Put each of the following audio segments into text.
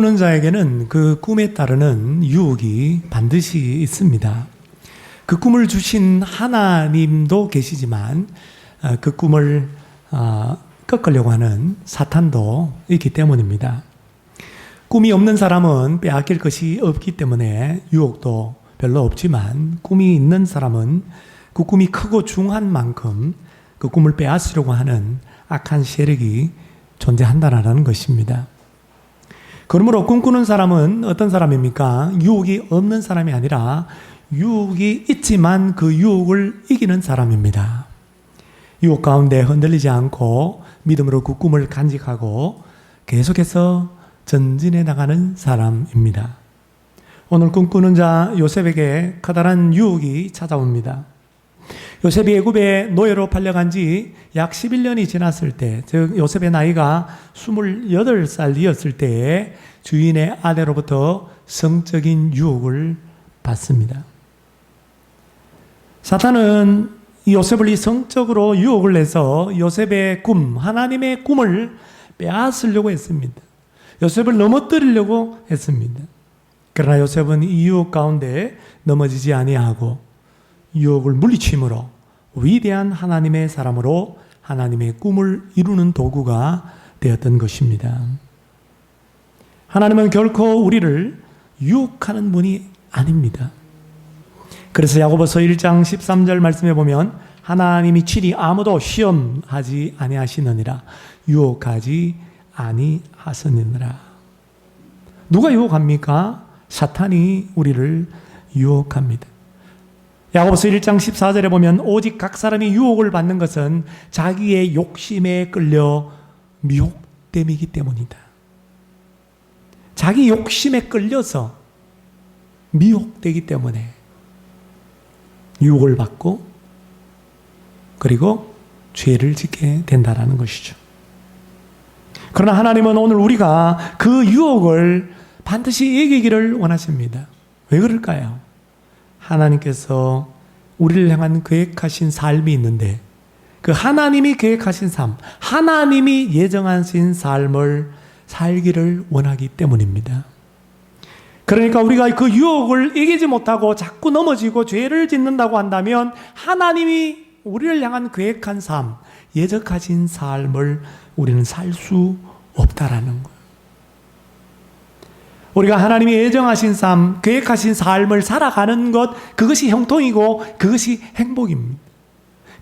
꾸는 자에게는 그 꿈에 따르는 유혹이 반드시 있습니다. 그 꿈을 주신 하나님도 계시지만 그 꿈을 꺾으려고 하는 사탄도 있기 때문입니다. 꿈이 없는 사람은 빼앗길 것이 없기 때문에 유혹도 별로 없지만, 꿈이 있는 사람은 그 꿈이 크고 중한 만큼 그 꿈을 빼앗으려고 하는 악한 세력이 존재한다는 것입니다. 그러므로 꿈꾸는 사람은 어떤 사람입니까? 유혹이 없는 사람이 아니라 유혹이 있지만 그 유혹을 이기는 사람입니다. 유혹 가운데 흔들리지 않고 믿음으로 그 꿈을 간직하고 계속해서 전진해 나가는 사람입니다. 오늘 꿈꾸는 자 요셉에게 커다란 유혹이 찾아옵니다. 요셉이 애굽에 노예로 팔려간 지 약 11년이 지났을 때, 즉 요셉의 나이가 28살이었을 때에 주인의 아내로부터 성적인 유혹을 받습니다. 사탄은 요셉을 이 성적으로 유혹을 해서 요셉의 꿈, 하나님의 꿈을 빼앗으려고 했습니다. 요셉을 넘어뜨리려고 했습니다. 그러나 요셉은 이 유혹 가운데 넘어지지 아니하고 유혹을 물리침으로 위대한 하나님의 사람으로 하나님의 꿈을 이루는 도구가 되었던 것입니다. 하나님은 결코 우리를 유혹하는 분이 아닙니다. 그래서 야고보서 1장 13절 말씀에 보면 하나님이 친히 아무도 시험하지 아니하시느니라, 유혹하지 아니하시느니라. 누가 유혹합니까? 사탄이 우리를 유혹합니다. 야고보서 1장 14절에 보면 오직 각 사람이 유혹을 받는 것은 자기의 욕심에 끌려 미혹됨이기 때문이다. 자기 욕심에 끌려서 미혹되기 때문에 유혹을 받고 그리고 죄를 짓게 된다는 것이죠. 그러나 하나님은 오늘 우리가 그 유혹을 반드시 이기기를 원하십니다. 왜 그럴까요? 하나님께서 우리를 향한 계획하신 삶이 있는데, 그 하나님이 계획하신 삶, 하나님이 예정하신 삶을 살기를 원하기 때문입니다. 그러니까 우리가 그 유혹을 이기지 못하고 자꾸 넘어지고 죄를 짓는다고 한다면 하나님이 우리를 향한 계획한 삶, 예정하신 삶을 우리는 살 수 없다라는 거예요. 우리가 하나님이 예정하신 삶, 계획하신 삶을 살아가는 것, 그것이 형통이고 그것이 행복입니다.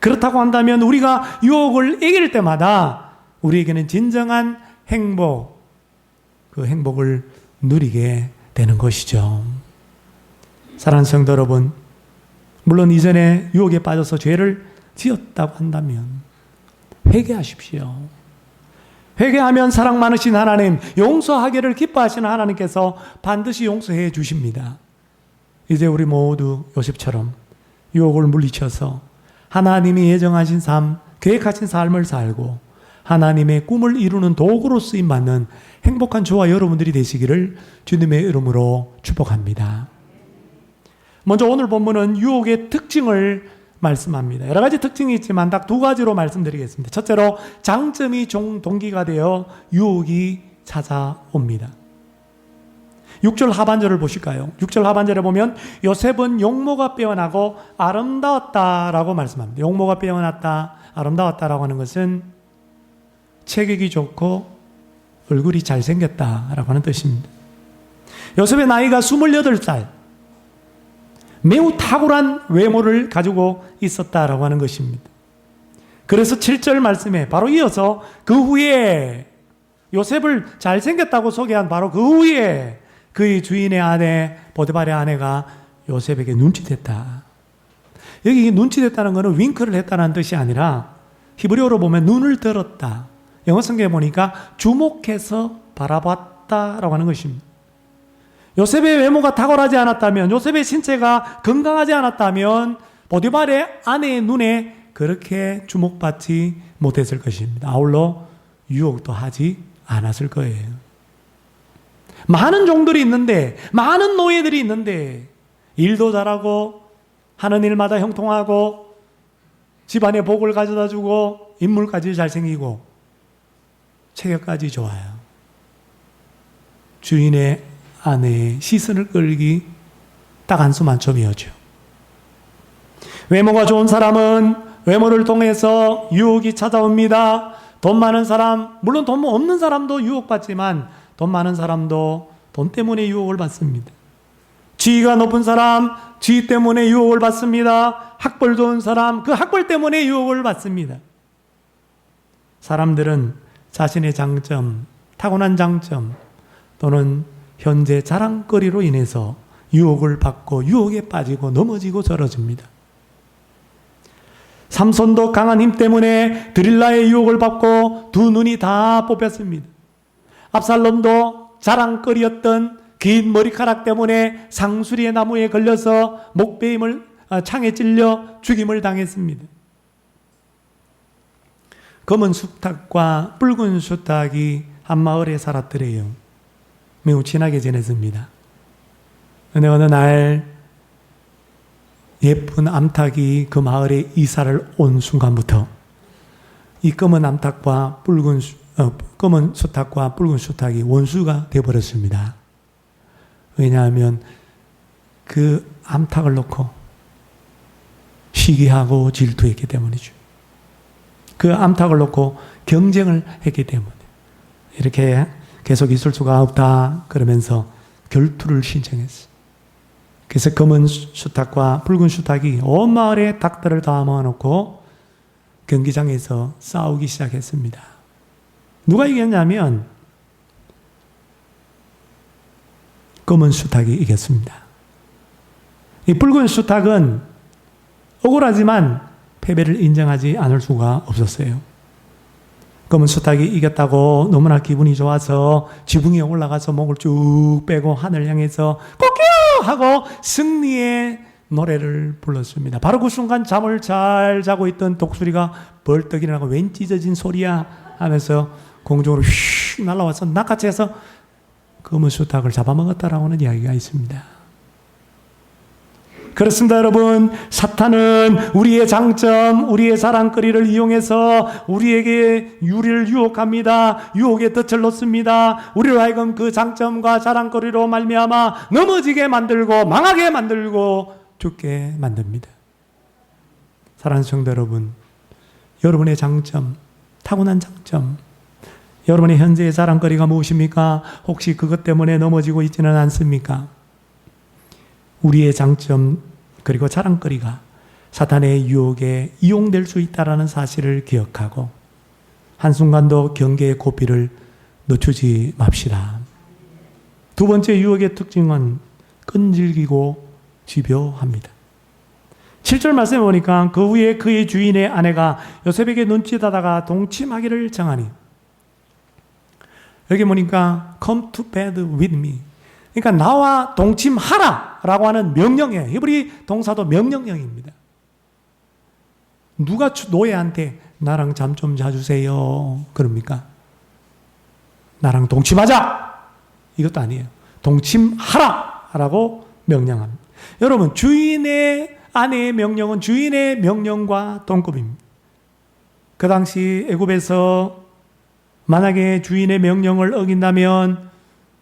그렇다고 한다면 우리가 유혹을 이길 때마다 우리에게는 진정한 행복, 그 행복을 누리게 되는 것이죠. 사랑하는 성도 여러분, 물론 이전에 유혹에 빠져서 죄를 지었다고 한다면 회개하십시오. 회개하면 사랑 많으신 하나님, 용서하기를 기뻐하시는 하나님께서 반드시 용서해 주십니다. 이제 우리 모두 요셉처럼 유혹을 물리쳐서 하나님이 예정하신 삶, 계획하신 삶을 살고 하나님의 꿈을 이루는 도구로 쓰임받는 행복한 저와 여러분들이 되시기를 주님의 이름으로 축복합니다. 먼저 오늘 본문은 유혹의 특징을 말씀합니다. 여러 가지 특징이 있지만 딱 두 가지로 말씀드리겠습니다. 첫째로 장점이 동기가 되어 유혹이 찾아옵니다. 6절 하반절을 보실까요? 6절 하반절에 보면 요셉은 용모가 빼어나고 아름다웠다라고 말씀합니다. 용모가 빼어났다, 아름다웠다라고 하는 것은 체격이 좋고 얼굴이 잘생겼다라고 하는 뜻입니다. 요셉의 나이가 28살, 매우 탁월한 외모를 가지고 있었다라고 하는 것입니다. 그래서 7절 말씀에 바로 이어서 그 후에 요셉을 잘생겼다고 소개한 바로 그 후에 그의 주인의 아내 보디발의 아내가 요셉에게 눈치댔다. 여기 눈치댔다는 것은 윙크를 했다는 뜻이 아니라 히브리어로 보면 눈을 들었다. 영어 성경에 보니까 주목해서 바라봤다라고 하는 것입니다. 요셉의 외모가 탁월하지 않았다면, 요셉의 신체가 건강하지 않았다면 보디발의 아내의 눈에 그렇게 주목받지 못했을 것입니다. 아울러 유혹도 하지 않았을 거예요. 많은 종들이 있는데, 많은 노예들이 있는데 일도 잘하고 하는 일마다 형통하고 집안에 복을 가져다 주고 인물까지 잘생기고 체격까지 좋아요. 주인의 아내의 시선을 끌기 딱 한수만점이었죠. 외모가 좋은 사람은 외모를 통해서 유혹이 찾아옵니다. 돈 많은 사람, 물론 돈 없는 사람도 유혹받지만 돈 많은 사람도 돈 때문에 유혹을 받습니다. 지위가 높은 사람, 지위 때문에 유혹을 받습니다. 학벌 좋은 사람, 그 학벌 때문에 유혹을 받습니다. 사람들은 자신의 장점, 타고난 장점 또는 현재 자랑거리로 인해서 유혹을 받고 유혹에 빠지고 넘어지고 절어집니다. 삼손도 강한 힘 때문에 드릴라의 유혹을 받고 두 눈이 다 뽑혔습니다. 압살롬도 자랑거리였던 긴 머리카락 때문에 상수리의 나무에 걸려서 목베임을 창에 찔려 죽임을 당했습니다. 검은 수탉과 붉은 수탉이 한 마을에 살았더래요. 매우 친하게 지냈습니다. 근데 어느 날 예쁜 암탉이 그 마을에 이사를 온 순간부터 이 검은 암탉과 검은 수탉과 붉은 수탉이 원수가 되어버렸습니다. 왜냐하면 그 암탉을 놓고 시기하고 질투했기 때문이죠. 그 암탉을 놓고 경쟁을 했기 때문에 이렇게 계속 있을 수가 없다 그러면서 결투를 신청했어요. 그래서 검은 수탉과 붉은 수탉이 온 마을에 닭들을 다 모아놓고 경기장에서 싸우기 시작했습니다. 누가 이겼냐면 검은 수탉이 이겼습니다. 이 붉은 수탉은 억울하지만 패배를 인정하지 않을 수가 없었어요. 검은 수탉이 이겼다고 너무나 기분이 좋아서 지붕에 올라가서 목을 쭉 빼고 하늘 향해서 꼬끼요! 하고 승리의 노래를 불렀습니다. 바로 그 순간 잠을 잘 자고 있던 독수리가 벌떡 일어나고 웬 찢어진 소리야 하면서 공중으로 휙 날아와서 낚아채서 검은 수탉을 잡아먹었다라고 하는 이야기가 있습니다. 그렇습니다, 여러분. 사탄은 우리의 장점, 우리의 자랑거리를 이용해서 우리에게 우리를 유혹합니다. 유혹에 덫을 놓습니다. 우리를 하여금 그 장점과 자랑거리로 말미암아 넘어지게 만들고 망하게 만들고 죽게 만듭니다. 사랑하는 성도 여러분, 여러분의 장점, 타고난 장점, 여러분의 현재의 자랑거리가 무엇입니까? 혹시 그것 때문에 넘어지고 있지는 않습니까? 우리의 장점 그리고 자랑거리가 사탄의 유혹에 이용될 수 있다는 사실을 기억하고 한순간도 경계의 고삐를 늦추지 맙시다. 두 번째 유혹의 특징은 끈질기고 집요합니다. 7절 말씀에 보니까 그 후에 그의 주인의 아내가 요셉에게 눈짓하다가 동침하기를 정하니, 여기 보니까 come to bed with me, 그러니까 나와 동침하라 라고 하는 명령이에요. 히브리 동사도 명령형입니다. 누가 노예한테 나랑 잠 좀 자주세요 그럽니까? 나랑 동침하자 이것도 아니에요. 동침하라 라고 명령합니다. 여러분, 주인의 아내의 명령은 주인의 명령과 동급입니다. 그 당시 애굽에서 만약에 주인의 명령을 어긴다면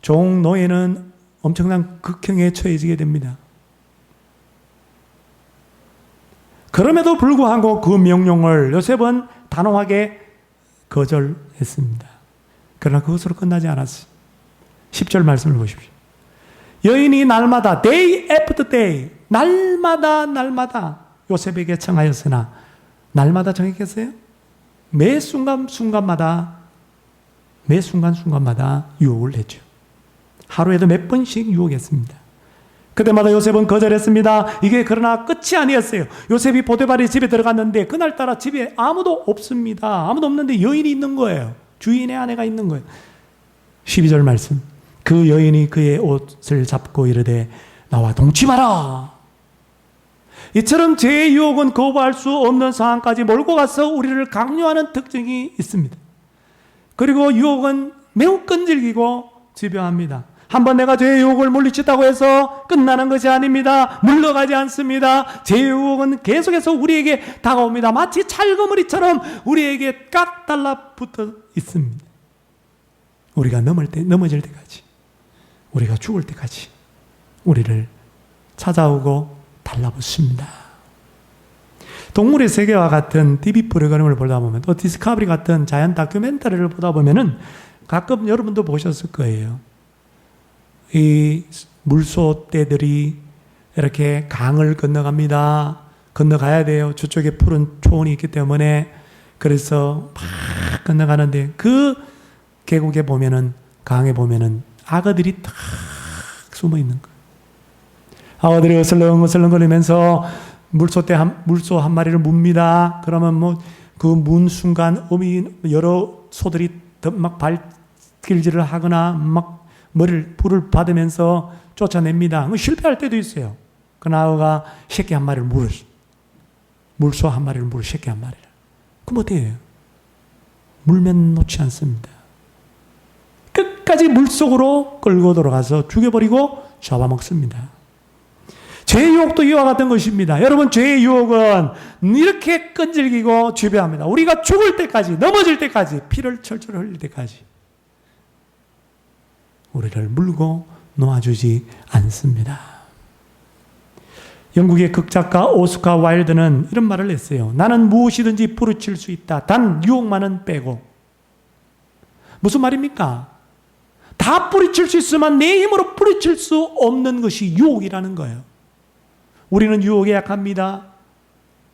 종 노예는 엄청난 극형에 처해지게 됩니다. 그럼에도 불구하고 그 명령을 요셉은 단호하게 거절했습니다. 그러나 그것으로 끝나지 않았어요. 10절 말씀을 보십시오. 여인이 날마다 day after day, 날마다 요셉에게 청하였으나 날마다 청했겠어요? 매 순간마다 유혹을 했죠. 하루에도 몇 번씩 유혹했습니다. 그때마다 요셉은 거절했습니다. 이게 그러나 끝이 아니었어요. 요셉이 보디발의 집에 들어갔는데 그날따라 집에 아무도 없습니다. 아무도 없는데 여인이 있는 거예요. 주인의 아내가 있는 거예요. 12절 말씀. 그 여인이 그의 옷을 잡고 이르되 나와 동침하라. 이처럼 죄의 유혹은 거부할 수 없는 상황까지 몰고 가서 우리를 강요하는 특징이 있습니다. 그리고 유혹은 매우 끈질기고 집요합니다. 한번 내가 죄의 유혹을 물리쳤다고 해서 끝나는 것이 아닙니다. 물러가지 않습니다. 죄의 유혹은 계속해서 우리에게 다가옵니다. 마치 찰거머리처럼 우리에게 깍 달라붙어 있습니다. 우리가 넘어질 때까지. 우리가 죽을 때까지 우리를 찾아오고 달라붙습니다. 동물의 세계와 같은 TV 프로그램을 보다 보면, 또 디스커버리 같은 자연 다큐멘터리를 보다 보면은 가끔 여러분도 보셨을 거예요. 이 물소 떼들이 이렇게 강을 건너갑니다. 건너가야 돼요. 저쪽에 푸른 초원이 있기 때문에. 그래서 막 건너가는데 그 계곡에 보면은, 강에 보면은 악어들이 탁 숨어 있는 거예요. 악어들이 어슬렁어슬렁 거리면서 물소 한 마리를 묻니다. 그러면 뭐 그 문 순간 여러 소들이 막 발길질을 하거나 막 불을 받으면서 쫓아냅니다. 실패할 때도 있어요. 그 악어가 새끼 한 마리를 물소 한 마리를 물을 새끼 한 마리를. 그럼 어떻게 해요? 물면 놓지 않습니다. 끝까지 물속으로 끌고 들어가서 죽여버리고 잡아먹습니다. 죄의 유혹도 이와 같은 것입니다. 여러분, 죄의 유혹은 이렇게 끈질기고 지배합니다. 우리가 죽을 때까지, 넘어질 때까지, 피를 철철 흘릴 때까지 우리를 물고 놓아주지 않습니다. 영국의 극작가 오스카 와일드는 이런 말을 했어요. 나는 무엇이든지 부르칠 수 있다. 단 유혹만은 빼고. 무슨 말입니까? 다 뿌리칠 수 있으면 내 힘으로 뿌리칠 수 없는 것이 유혹이라는 거예요. 우리는 유혹에 약합니다.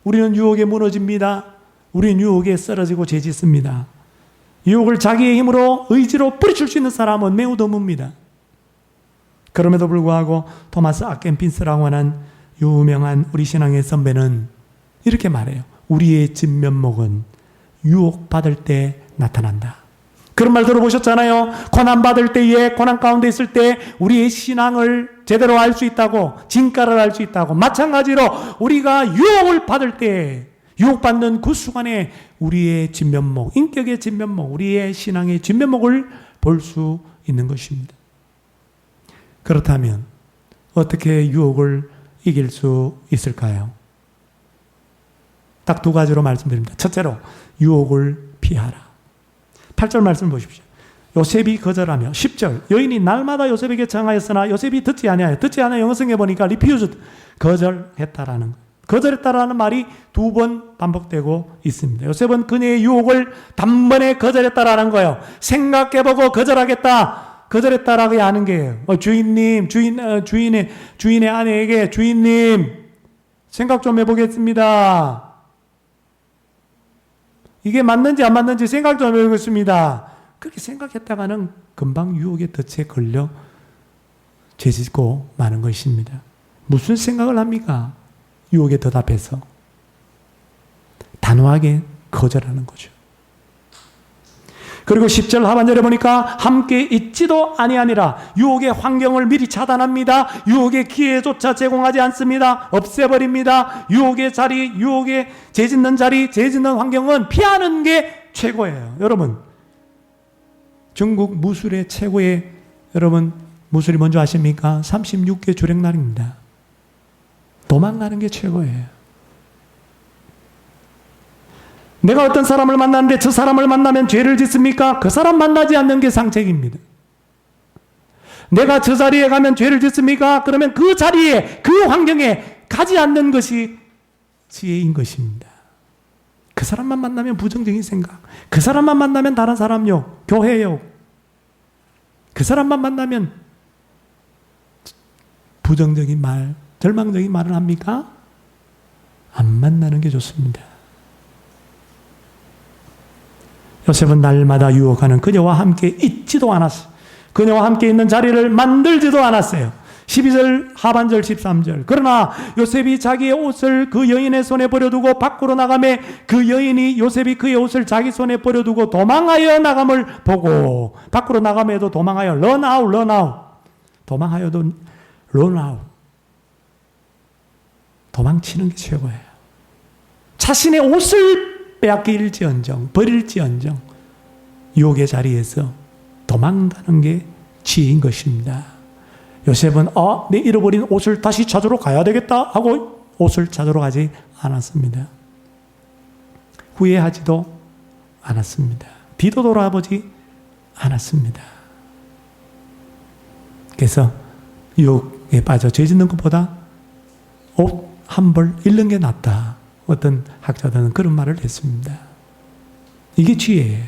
우리는 유혹에 무너집니다. 우리는 유혹에 쓰러지고 죄짓습니다. 유혹을 자기의 힘으로, 의지로 뿌리칠 수 있는 사람은 매우 드뭅니다. 그럼에도 불구하고 토마스 아켄핀스라고 하는 유명한 우리 신앙의 선배는 이렇게 말해요. 우리의 진면목은 유혹받을 때 나타난다. 그런 말 들어보셨잖아요. 고난받을 때에, 고난 가운데 있을 때 우리의 신앙을 제대로 알 수 있다고, 진가를 알 수 있다고. 마찬가지로 우리가 유혹을 받을 때, 유혹받는 그 순간에 우리의 진면목, 인격의 진면목, 우리의 신앙의 진면목을 볼 수 있는 것입니다. 그렇다면 어떻게 유혹을 이길 수 있을까요? 딱 두 가지로 말씀드립니다. 첫째로, 유혹을 피하라. 8절 말씀 보십시오. 요셉이 거절하며 10절 여인이 날마다 요셉에게 청하였으나 요셉이 듣지 아니하여. 듣지 아니하여 영어성에 보니까 refused, 거절했다라는 것. 거절했다라는 말이 두 번 반복되고 있습니다. 요셉은 그녀의 유혹을 단번에 거절했다라는 거예요. 생각해보고 거절하겠다, 거절했다라고 하는 게예요. 주인님, 주인의 아내에게 주인님 생각 좀 해보겠습니다. 이게 맞는지 안 맞는지 생각 좀 해보겠습니다. 그렇게 생각했다가는 금방 유혹의 덫에 걸려 죄짓고 마는 것입니다. 무슨 생각을 합니까? 유혹의 덫 앞에서 단호하게 거절하는 거죠. 그리고 10절 하반절에 보니까 함께 있지도 아니하니라. 유혹의 환경을 미리 차단합니다. 유혹의 기회조차 제공하지 않습니다. 없애버립니다. 유혹의 자리, 유혹의 죄짓는 자리, 죄짓는 환경은 피하는 게 최고예요. 여러분, 전국 무술의 최고의, 여러분 무술이 뭔지 아십니까? 36개 주력날입니다. 도망가는 게 최고예요. 내가 어떤 사람을 만나는데 저 사람을 만나면 죄를 짓습니까? 그 사람 만나지 않는 게 상책입니다. 내가 저 자리에 가면 죄를 짓습니까? 그러면 그 자리에, 그 환경에 가지 않는 것이 지혜인 것입니다. 그 사람만 만나면 부정적인 생각, 그 사람만 만나면 다른 사람 욕, 교회 욕, 그 사람만 만나면 부정적인 말, 절망적인 말을 합니까? 안 만나는 게 좋습니다. 요셉은 날마다 유혹하는 그녀와 함께 있지도 않았어요. 그녀와 함께 있는 자리를 만들지도 않았어요. 12절 하반절 13절. 그러나 요셉이 자기의 옷을 그 여인의 손에 버려두고 밖으로 나가매 그 여인이 요셉이 그의 옷을 자기 손에 버려두고 도망하여 나감을 보고, 밖으로 나감에도 도망하여 run out. 도망하여도 run out. 도망치는 게 최고예요. 자신의 옷을 빼앗길지언정, 버릴지언정 유혹의 자리에서 도망가는 게 지혜인 것입니다. 요셉은 내 잃어버린 옷을 다시 찾으러 가야 되겠다 하고 옷을 찾으러 가지 않았습니다. 후회하지도 않았습니다. 뒤도 돌아보지 않았습니다. 그래서 유혹에 빠져 죄 짓는 것보다 옷 한 벌 잃는 게 낫다. 어떤 학자들은 그런 말을 했습니다. 이게 지혜예요.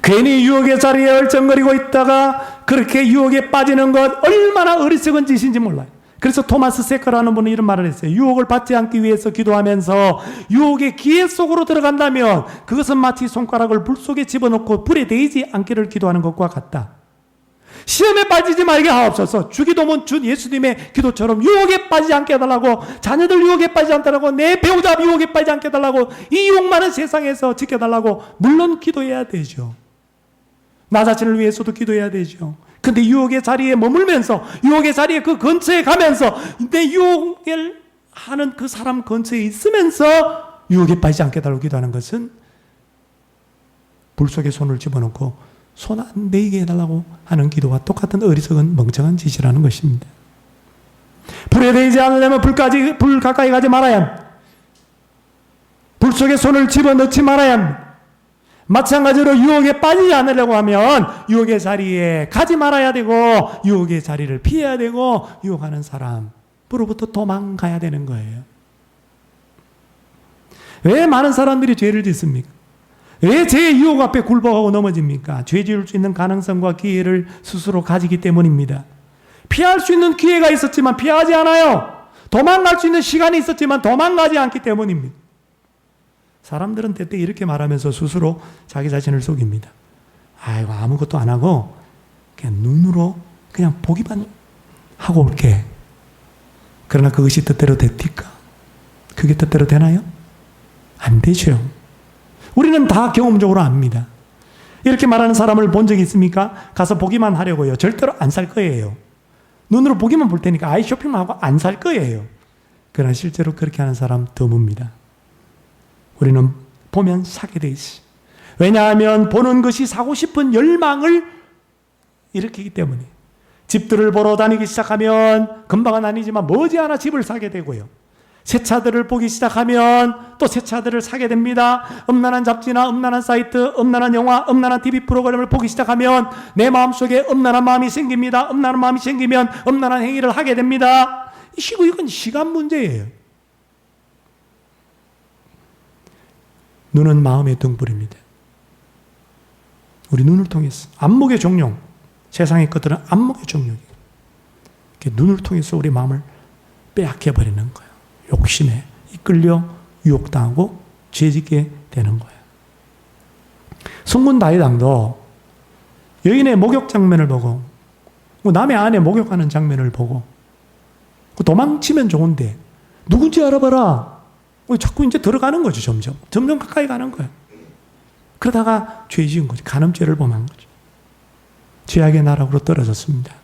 괜히 유혹의 자리에 얼쩡거리고 있다가 그렇게 유혹에 빠지는 것 얼마나 어리석은 짓인지 몰라요. 그래서 토마스 세커라는 분은 이런 말을 했어요. 유혹을 받지 않기 위해서 기도하면서 유혹의 기회 속으로 들어간다면 그것은 마치 손가락을 불 속에 집어넣고 불에 데이지 않기를 기도하는 것과 같다. 시험에 빠지지 말게 하옵소서. 주기도문 주 예수님의 기도처럼 유혹에 빠지지 않게 해달라고, 자녀들 유혹에 빠지지 않게 해달라고, 내 배우자 유혹에 빠지지 않게 해달라고, 이 유혹 많은 세상에서 지켜달라고 물론 기도해야 되죠. 나 자신을 위해서도 기도해야 되죠. 근데 유혹의 자리에 머물면서, 유혹의 자리에 그 근처에 가면서 내 유혹을 하는 그 사람 근처에 있으면서 유혹에 빠지지 않게 해달라고 기도하는 것은 불 속에 손을 집어넣고 손 안 대게 해달라고 하는 기도와 똑같은 어리석은 멍청한 짓이라는 것입니다. 불에 대지 않으려면 불 가까이 가지 말아야 합니다. 불 속에 손을 집어넣지 말아야 합니다. 마찬가지로 유혹에 빠지지 않으려고 하면 유혹의 자리에 가지 말아야 되고 유혹의 자리를 피해야 되고 유혹하는 사람으로부터 도망가야 되는 거예요. 왜 많은 사람들이 죄를 짓습니까? 왜 죄의 유혹 앞에 굴복하고 넘어집니까? 죄 지을 수 있는 가능성과 기회를 스스로 가지기 때문입니다. 피할 수 있는 기회가 있었지만 피하지 않아요. 도망갈 수 있는 시간이 있었지만 도망가지 않기 때문입니다. 사람들은 때때 이렇게 말하면서 스스로 자기 자신을 속입니다. 아이고, 아무것도 안 하고 그냥 눈으로 그냥 보기만 하고 올게. 그러나 그것이 뜻대로 됩니까? 그게 뜻대로 되나요? 안 되죠. 우리는 다 경험적으로 압니다. 이렇게 말하는 사람을 본 적이 있습니까? 가서 보기만 하려고요. 절대로 안 살 거예요. 눈으로 보기만 볼 테니까 아이 쇼핑만 하고 안 살 거예요. 그러나 실제로 그렇게 하는 사람 드뭅니다. 우리는 보면 사게 돼 있어요. 왜냐하면 보는 것이 사고 싶은 열망을 일으키기 때문에. 집들을 보러 다니기 시작하면 금방은 아니지만 머지않아 집을 사게 되고요. 새 차들을 보기 시작하면 또 새 차들을 사게 됩니다. 음란한 잡지나 음란한 사이트, 음란한 영화, 음란한 TV 프로그램을 보기 시작하면 내 마음속에 음란한 마음이 생깁니다. 음란한 마음이 생기면 음란한 행위를 하게 됩니다. 이건 시간 문제예요. 눈은 마음의 등불입니다. 우리 눈을 통해서 안목의 종용, 세상의 것들은 안목의 종용이에요. 눈을 통해서 우리 마음을 빼앗겨 버리는 거예요. 욕심에 이끌려 유혹당하고 죄짓게 되는 거예요. 성군 다윗왕도 여인의 목욕 장면을 보고 남의 아내 목욕하는 장면을 보고 도망치면 좋은데 누군지 알아봐라. 자꾸 이제 들어가는 거죠. 점점 가까이 가는 거예요. 그러다가 죄 지은 거죠. 간음죄를 범한 거죠. 죄악의 나락으로 떨어졌습니다.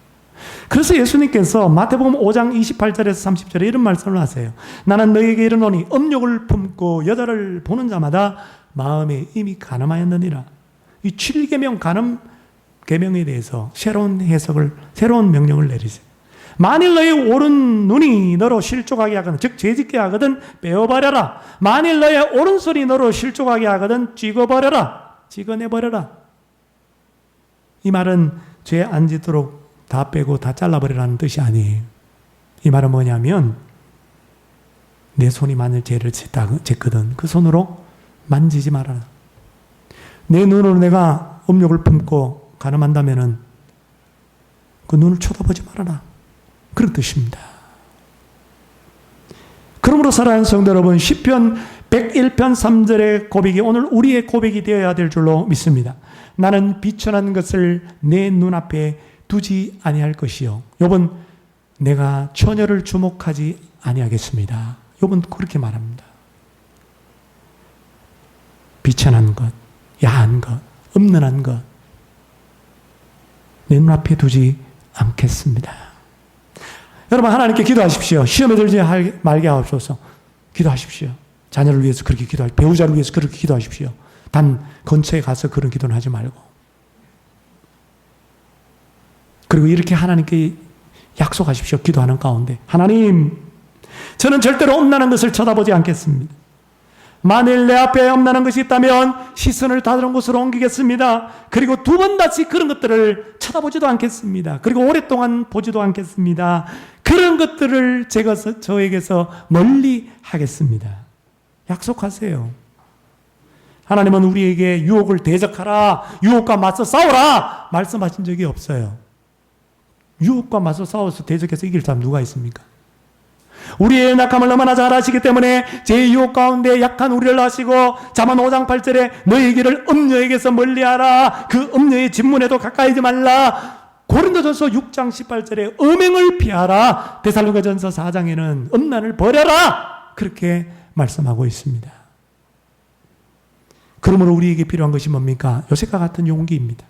그래서 예수님께서 마태복음 5장 28절에서 30절에 이런 말씀을 하세요. 나는 너희에게 이르노니 음욕을 품고 여자를 보는 자마다 마음에 이미 간음하였느니라. 이 7계명 간음 계명에 대해서 새로운 해석을, 새로운 명령을 내리세요. 만일 너의 오른 눈이 너로 실족하게 하거든, 즉 죄짓게 하거든 빼어버려라. 만일 너의 오른손이 너로 실족하게 하거든 찍어내버려라. 이 말은 죄 안 짓도록 다 빼고 다 잘라버리라는 뜻이 아니에요. 이 말은 뭐냐면 내 손이 만일 죄를 짓거든 그 손으로 만지지 말아라. 내 눈으로 내가 음욕을 품고 간음한다면은 그 눈을 쳐다보지 말아라. 그런 뜻입니다. 그러므로 사랑하는 성도 여러분, 시편 101편 3절의 고백이 오늘 우리의 고백이 되어야 될 줄로 믿습니다. 나는 비천한 것을 내 눈앞에 두지 아니할 것이요. 욥은 내가 처녀를 주목하지 아니하겠습니다. 욥은 그렇게 말합니다. 비천한 것, 야한 것, 음란한 것, 내 눈앞에 두지 않겠습니다. 여러분, 하나님께 기도하십시오. 시험에 들지 말게 하옵소서. 기도하십시오. 자녀를 위해서 그렇게 기도하십시오. 배우자를 위해서 그렇게 기도하십시오. 단 근처에 가서 그런 기도는 하지 말고. 그리고 이렇게 하나님께 약속하십시오. 기도하는 가운데. 하나님, 저는 절대로 음란한 것을 쳐다보지 않겠습니다. 만일 내 앞에 엄나는 것이 있다면 시선을 다른 곳으로 옮기겠습니다. 그리고 두 번 다시 그런 것들을 쳐다보지도 않겠습니다. 그리고 오랫동안 보지도 않겠습니다. 그런 것들을 제가 저에게서 멀리 하겠습니다. 약속하세요. 하나님은 우리에게 유혹을 대적하라, 유혹과 맞서 싸우라 말씀하신 적이 없어요. 유혹과 맞서 싸워서 대적해서 이길 사람 누가 있습니까? 우리의 약함을 너무나 잘 아시기 때문에 제 유혹 가운데 약한 우리를 아시고 잠언 5장 8절에 너희 길을 음녀에게서 멀리하라, 그 음녀의 진문에도 가까이지 말라, 고린도전서 6장 18절에 음행을 피하라, 데살로니가전서 4장에는 음란을 버려라 그렇게 말씀하고 있습니다. 그러므로 우리에게 필요한 것이 뭡니까? 요셉과 같은 용기입니다.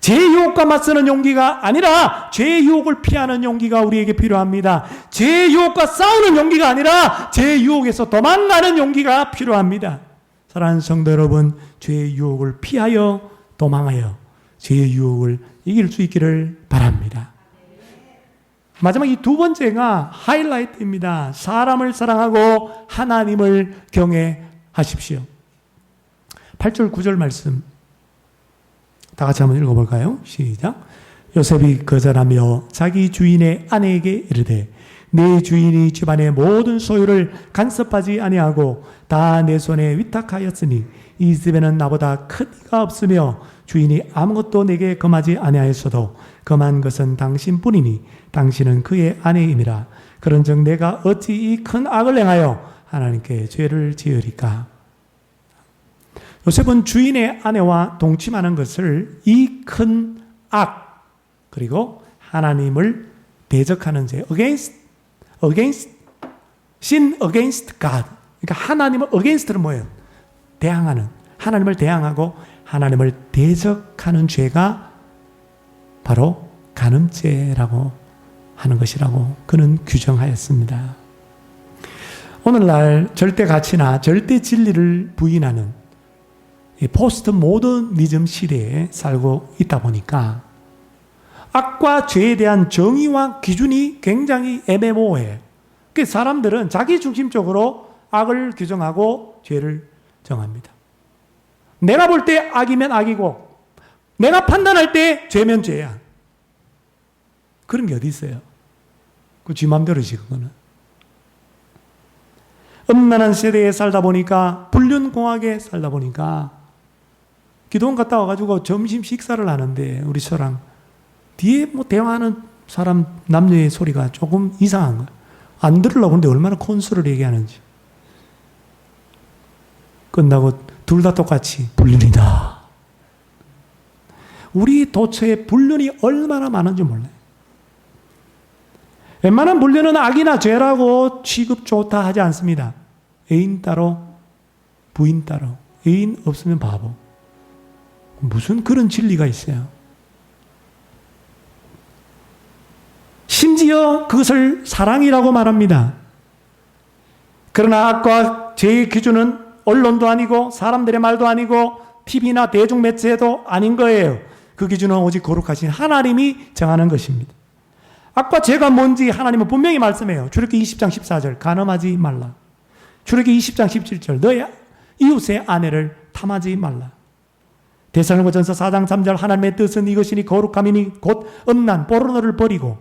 제 유혹과 맞서는 용기가 아니라 제 유혹을 피하는 용기가 우리에게 필요합니다. 제 유혹과 싸우는 용기가 아니라 제 유혹에서 도망가는 용기가 필요합니다. 사랑하는 성도 여러분, 죄의 유혹을 피하여 도망하여 죄의 유혹을 이길 수 있기를 바랍니다. 마지막 이 두 번째가 하이라이트입니다. 사람을 사랑하고 하나님을 경외하십시오. 8절 9절 말씀 다 같이 한번 읽어볼까요? 시작. 요셉이 거절하며 자기 주인의 아내에게 이르되 내 주인이 집안의 모든 소유를 간섭하지 아니하고 다 내 손에 위탁하였으니 이 집에는 나보다 큰 이가 없으며 주인이 아무것도 내게 금하지 아니하였어도 금한 것은 당신뿐이니 당신은 그의 아내임이라. 그런즉 내가 어찌 이 큰 악을 행하여 하나님께 죄를 지으리까? 요셉은 주인의 아내와 동침하는 것을 이 큰 악, 그리고 하나님을 대적하는 죄, sin against God. 그러니까 하나님을 against는 뭐예요? 대항하는, 하나님을 대항하고 하나님을 대적하는 죄가 바로 간음죄라고 하는 것이라고 그는 규정하였습니다. 오늘날 절대 가치나 절대 진리를 부인하는 포스트 모더니즘 시대에 살고 있다 보니까 악과 죄에 대한 정의와 기준이 굉장히 애매모호해요. 그래서 사람들은 자기중심적으로 악을 규정하고 죄를 정합니다. 내가 볼 때 악이면 악이고 내가 판단할 때 죄면 죄야. 그런 게 어디 있어요? 그 지 맘대로지 그거는. 음란한 세대에 살다 보니까, 불륜공학에 살다 보니까 기도원 갔다 와가지고 점심 식사를 하는데 우리 저랑 뒤에 뭐 대화하는 사람 남녀의 소리가 조금 이상한 거야. 안 들으려고 하는데 얼마나 콘솔을 얘기하는지. 끝나고 둘 다 똑같이 불륜이다. 우리 도처에 불륜이 얼마나 많은지 몰라요. 웬만한 불륜은 악이나 죄라고 취급 좋다 하지 않습니다. 애인 따로 부인 따로, 애인 없으면 바보. 무슨 그런 진리가 있어요. 심지어 그것을 사랑이라고 말합니다. 그러나 악과 죄의 기준은 언론도 아니고 사람들의 말도 아니고 TV나 대중매체도 아닌 거예요. 그 기준은 오직 거룩하신 하나님이 정하는 것입니다. 악과 죄가 뭔지 하나님은 분명히 말씀해요. 출애굽기 20장 14절 간음하지 말라. 출애굽기 20장 17절 너의 이웃의 아내를 탐하지 말라. 데살로니가전서 4장 3절 하나님의 뜻은 이것이니 거룩함이니 곧 음란 포르노를 버리고,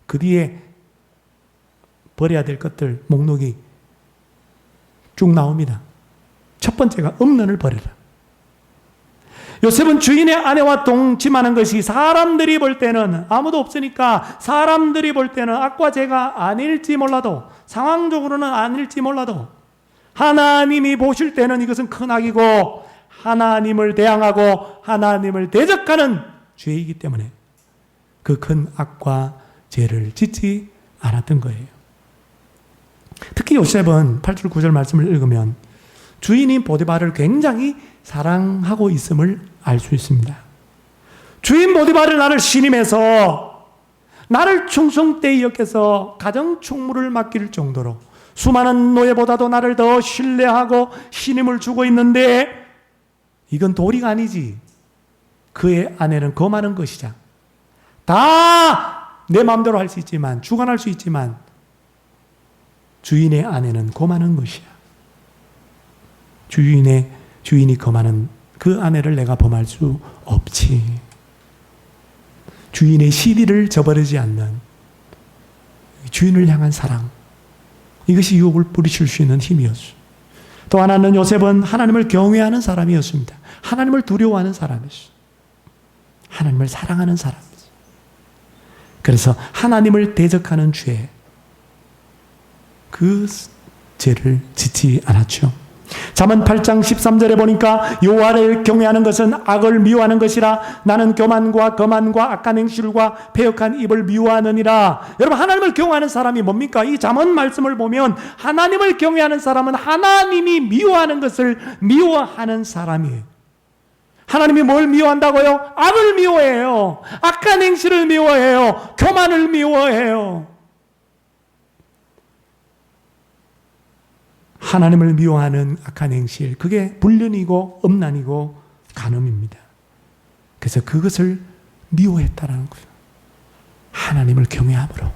그 뒤에 버려야 될 것들 목록이 쭉 나옵니다. 첫 번째가 음란을 버려라. 요셉은 주인의 아내와 동침하는 것이 사람들이 볼 때는, 아무도 없으니까 사람들이 볼 때는 악과 죄가 아닐지 몰라도, 상황적으로는 아닐지 몰라도 하나님이 보실 때는 이것은 큰 악이고 하나님을 대항하고 하나님을 대적하는 죄이기 때문에 그 큰 악과 죄를 짓지 않았던 거예요. 특히 요셉은 8절 9절 말씀을 읽으면 주인인 보디발을 굉장히 사랑하고 있음을 알 수 있습니다. 주인 보디발을 나를 신임해서 나를 충성되이 여겨서 가정 총무를 맡길 정도로 수많은 노예보다도 나를 더 신뢰하고 신임을 주고 있는데 이건 도리가 아니지. 그의 아내는 거만한 것이자 다 내 마음대로 할 수 있지만, 주관할 수 있지만 주인의 아내는 거만한 것이야. 주인이 거만한 그 아내를 내가 범할 수 없지. 주인의 시비를 저버리지 않는 주인을 향한 사랑, 이것이 유혹을 뿌리칠 수 있는 힘이었어. 또 하나는 요셉은 하나님을 경외하는 사람이었습니다. 하나님을 두려워하는 사람이었어. 하나님을 사랑하는 사람이었어. 그래서 하나님을 대적하는 죄, 그 죄를 짓지 않았죠. 잠언 8장 13절에 보니까 여호와를 경외하는 것은 악을 미워하는 것이라 나는 교만과 거만과 악한 행실과 패역한 입을 미워하느니라. 여러분, 하나님을 경외하는 사람이 뭡니까? 이 잠언 말씀을 보면 하나님을 경외하는 사람은 하나님이 미워하는 것을 미워하는 사람이에요. 하나님이 뭘 미워한다고요? 악을 미워해요. 악한 행실을 미워해요. 교만을 미워해요. 하나님을 미워하는 악한 행실, 그게 불륜이고 음란이고 간음입니다. 그래서 그것을 미워했다라는 거예요. 하나님을 경외함으로.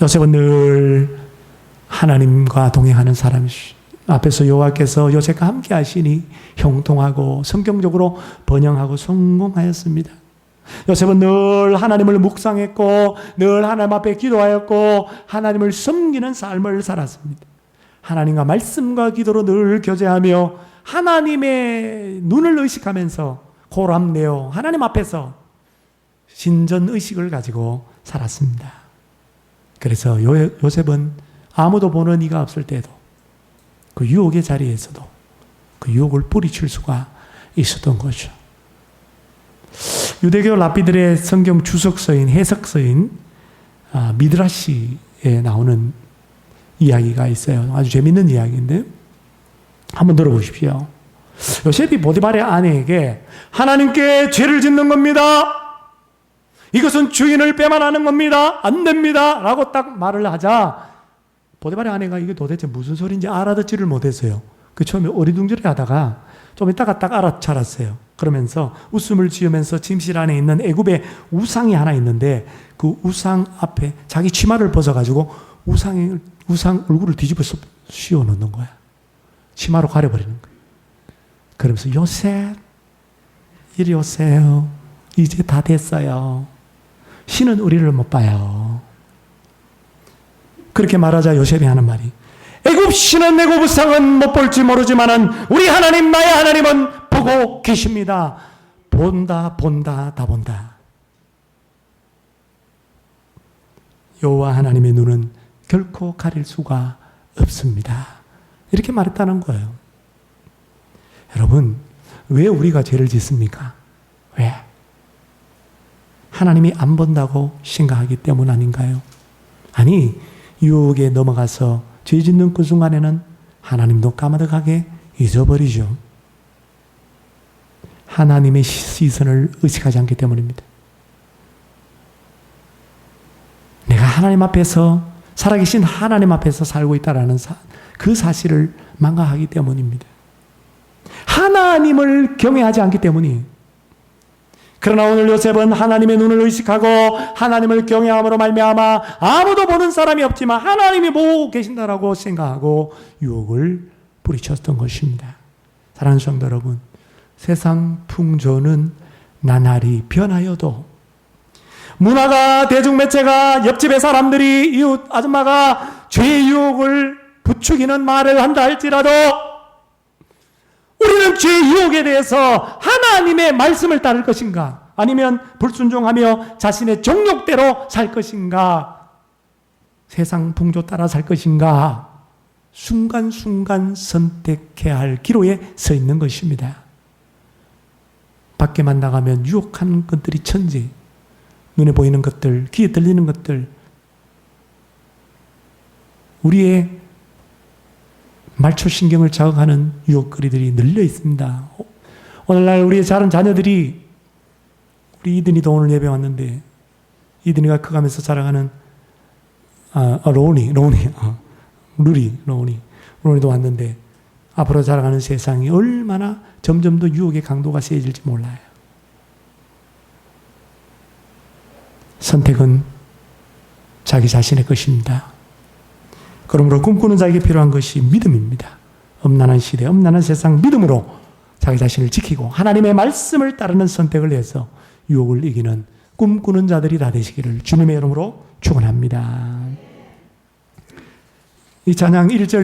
요셉은 늘 하나님과 동행하는 사람이시. 앞에서 여호와께서 요셉과 함께 하시니 형통하고 성경적으로 번영하고 성공하였습니다. 요셉은 늘 하나님을 묵상했고 늘 하나님 앞에 기도하였고 하나님을 섬기는 삶을 살았습니다. 하나님과 말씀과 기도로 늘 교제하며 하나님의 눈을 의식하면서 고람내어 하나님 앞에서 신전의식을 가지고 살았습니다. 그래서 요셉은 아무도 보는 이가 없을 때도 그 유혹의 자리에서도 그 유혹을 뿌리칠 수가 있었던 거죠. 유대교 랍비들의 성경 주석서인 해석서인 미드라시에 나오는 이야기가 있어요. 아주 재밌는 이야기인데 한번 들어보십시오. 요셉이 보디발의 아내에게 하나님께 죄를 짓는 겁니다. 이것은 주인을 빼만하는 겁니다. 안 됩니다. 라고 딱 말을 하자 보디발의 아내가 이게 도대체 무슨 소리인지 알아듣지를 못했어요. 그 처음에 어리둥절해 하다가 좀 이따가 딱 알아차렸어요. 그러면서 웃음을 지으면서 침실 안에 있는 애굽의 우상이 하나 있는데 그 우상 앞에 자기 치마를 벗어가지고 우상 얼굴을 뒤집어 씌워 놓는 거야. 치마로 가려버리는 거야. 그러면서 요셉 이리 오세요. 이제 다 됐어요. 신은 우리를 못 봐요. 그렇게 말하자 요셉이 하는 말이 애굽 신은 애굽 우상은 못 볼지 모르지만은 우리 하나님 나의 하나님은 보고 계십니다. 본다 다 본다. 여호와 하나님의 눈은 결코 가릴 수가 없습니다. 이렇게 말했다는 거예요. 여러분, 왜 우리가 죄를 짓습니까? 왜? 하나님이 안 본다고 생각하기 때문 아닌가요? 아니, 유혹에 넘어가서 죄 짓는 그 순간에는 하나님도 까마득하게 잊어버리죠. 하나님의 시선을 의식하지 않기 때문입니다. 내가 하나님 앞에서 살아계신 하나님 앞에서 살고 있다는 그 사실을 망각하기 때문입니다. 하나님을 경외하지 않기 때문이에요. 그러나 오늘 요셉은 하나님의 눈을 의식하고 하나님을 경외함으로 말미암아 아무도 보는 사람이 없지만 하나님이 보고 계신다라고 생각하고 유혹을 뿌리쳤던 것입니다. 사랑하는 성도 여러분, 세상 풍조는 나날이 변하여도 문화가 대중매체가 옆집의 사람들이 이웃 아줌마가 죄의 유혹을 부추기는 말을 한다 할지라도 우리는 죄의 유혹에 대해서 하나님의 말씀을 따를 것인가? 아니면 불순종하며 자신의 정욕대로 살 것인가? 세상 풍조 따라 살 것인가? 순간순간 선택해야 할 기로에 서 있는 것입니다. 밖에만 나가면 유혹하는 것들이 천지. 눈에 보이는 것들, 귀에 들리는 것들, 우리의 말초신경을 자극하는 유혹거리들이 늘려 있습니다. 오늘날 우리의 작은 자녀들이, 우리 이든이도 오늘 예배 왔는데 이든이가 커가면서 자라가는 로운이도 왔는데 앞으로 자라가는 세상이 얼마나 점점 더 유혹의 강도가 세질지 몰라요. 선택은 자기 자신의 것입니다. 그러므로 꿈꾸는 자에게 필요한 것이 믿음입니다. 엄난한 시대, 엄난한 세상 믿음으로 자기 자신을 지키고 하나님의 말씀을 따르는 선택을 해서 유혹을 이기는 꿈꾸는 자들이 다 되시기를 주님의 이름으로 축원합니다. 이 찬양 1절